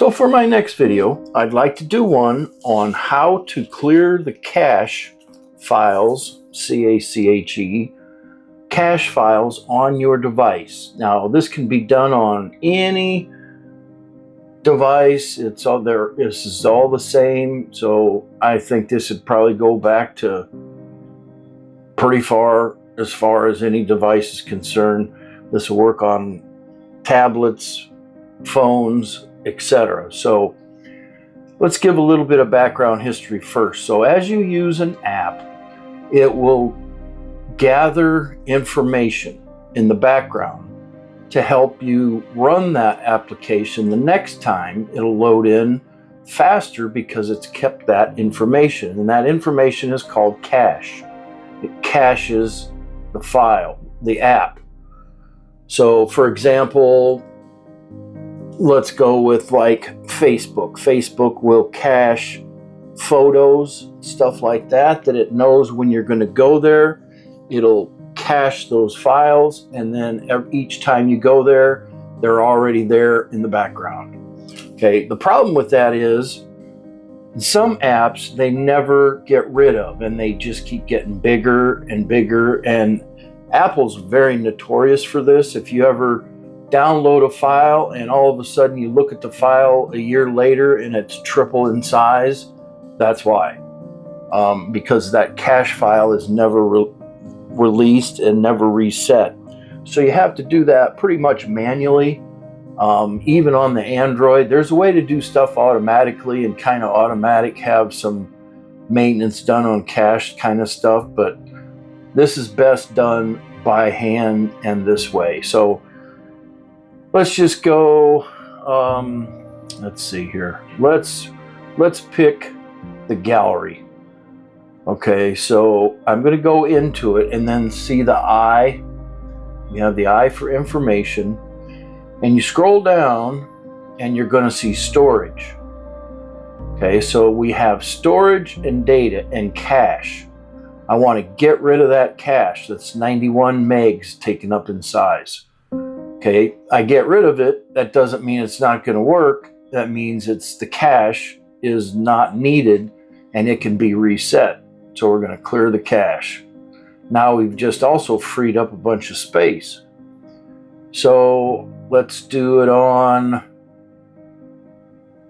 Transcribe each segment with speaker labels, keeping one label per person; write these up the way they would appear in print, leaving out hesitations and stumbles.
Speaker 1: So for my next video, I'd like to do one on how to clear the cache files, C-A-C-H-E, cache files on your device. Now this can be done on any device. It's all there. This is all the same. So I think this would probably go back to pretty far as any device is concerned. This will work on tablets, phones, etc. So let's give a little bit of background history first. So as you use an app, it will gather information in the background to help you run that application the next time. It'll load in faster because it's kept that information, and that information is called cache. It caches the file, the app. So for example, let's go with like Facebook. Facebook will cache photos, stuff like that it knows when you're going to go there. It'll cache those files, and then each time you go there, they're already there in the background. Okay, the problem with that is some apps they never get rid of, and they just keep getting bigger and bigger, and Apple's very notorious for this. If you ever download a file and all of a sudden you look at the file a year later and it's triple in size, that's why. Because that cache file is never released and never reset. So you have to do that pretty much manually. Even on the Android, there's a way to do stuff automatically and kind of automatic have some maintenance done on cache kind of stuff, but this is best done by hand and this way. So let's just go, let's see here. Let's pick the gallery. Okay, so I'm going to go into it and then see the eye. You have the eye for information, and you scroll down and you're going to see storage. Okay, so we have storage and data and cache. I want to get rid of that cache. That's 91 megs taken up in size. Okay, I get rid of it. That doesn't mean it's not going to work. That means the cache is not needed and it can be reset. So we're going to clear the cache. Now we've just also freed up a bunch of space. So let's do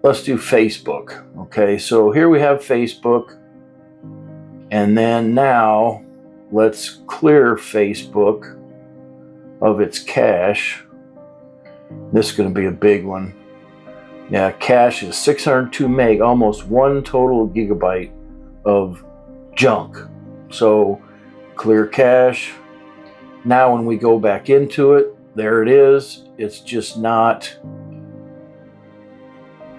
Speaker 1: Facebook. Okay, so here we have Facebook. And then now let's clear Facebook of its cache. This is going to be a big one. Yeah, cache is 602 meg, almost 1 total gigabyte of junk. So clear cache. Now when we go back into it, there it is. It's just not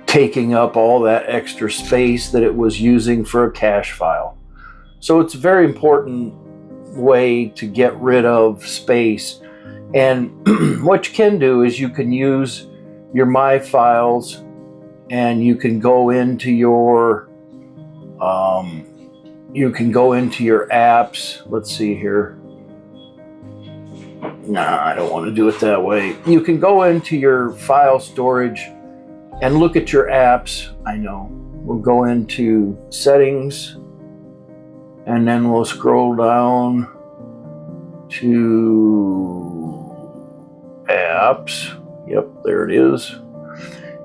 Speaker 1: taking up all that extra space that it was using for a cache file. So it's a very important way to get rid of space. And what you can do is you can use your My Files, and you can go into your apps. Let's see here. Nah, I don't want to do it that way. You can go into your file storage and look at your apps. I know. We'll go into settings, and then we'll scroll down to apps. Yep, there it is.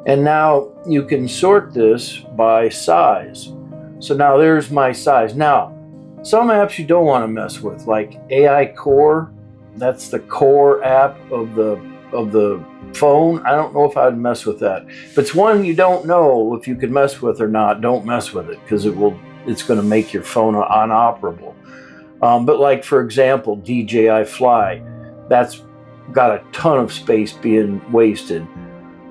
Speaker 1: And now you can sort this by size. So now there's my size. Now, some apps you don't want to mess with, like AI Core. That's the core app of the phone. I don't know if I'd mess with that. If it's one you don't know if you can mess with or not, don't mess with it, because it's going to make your phone unoperable. But like, for example, DJI Fly, that's got a ton of space being wasted.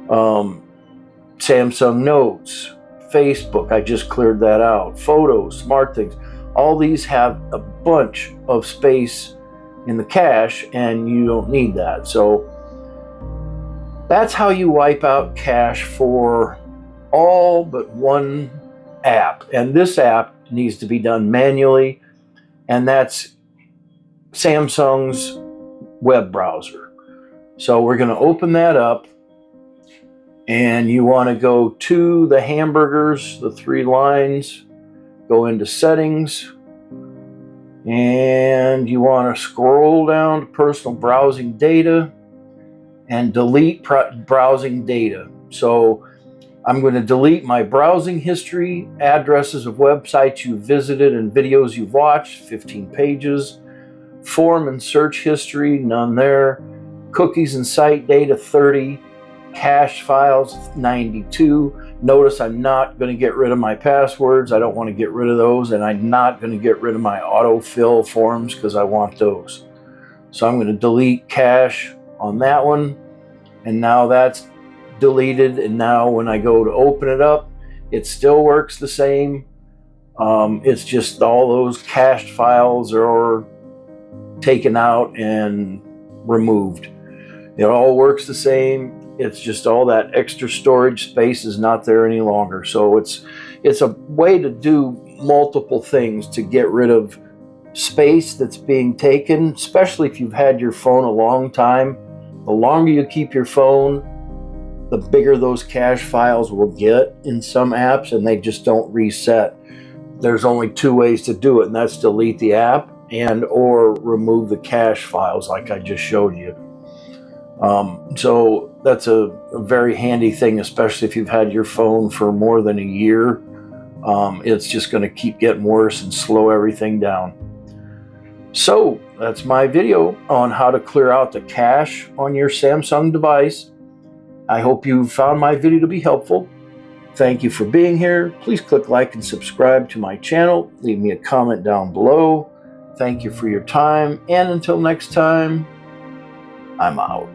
Speaker 1: Samsung Notes, Facebook, I just cleared that out. Photos, SmartThings, all these have a bunch of space in the cache, and you don't need that. So that's how you wipe out cache for all but one app. And this app needs to be done manually, and that's Samsung's web browser. So we're going to open that up, and you want to go to the hamburgers, the 3 lines, go into settings, and you want to scroll down to personal browsing data and delete browsing data. So I'm going to delete my browsing history, addresses of websites you visited and videos you've watched, 15 pages, form and search history, none there, cookies and site data, 30, cache files, 92. Notice I'm not going to get rid of my passwords. I don't want to get rid of those, and I'm not going to get rid of my autofill forms because I want those. So I'm going to delete cache on that one, and now that's deleted. And now when I go to open it up, it still works the same. It's just all those cached files are taken out and removed. It all works the same. It's just all that extra storage space is not there any longer. So it's a way to do multiple things to get rid of space that's being taken, especially if you've had your phone a long time. The longer you keep your phone, the bigger those cache files will get in some apps, and they just don't reset. There's only 2 ways to do it, and that's delete the app and or remove the cache files like I just showed you. So that's a very handy thing, especially if you've had your phone for more than a year. It's just going to keep getting worse and slow everything down. So that's my video on how to clear out the cache on your Samsung device. I hope you found my video to be helpful. Thank you for being here. Please click like and subscribe to my channel. Leave me a comment down below. Thank you for your time, and until next time, I'm out.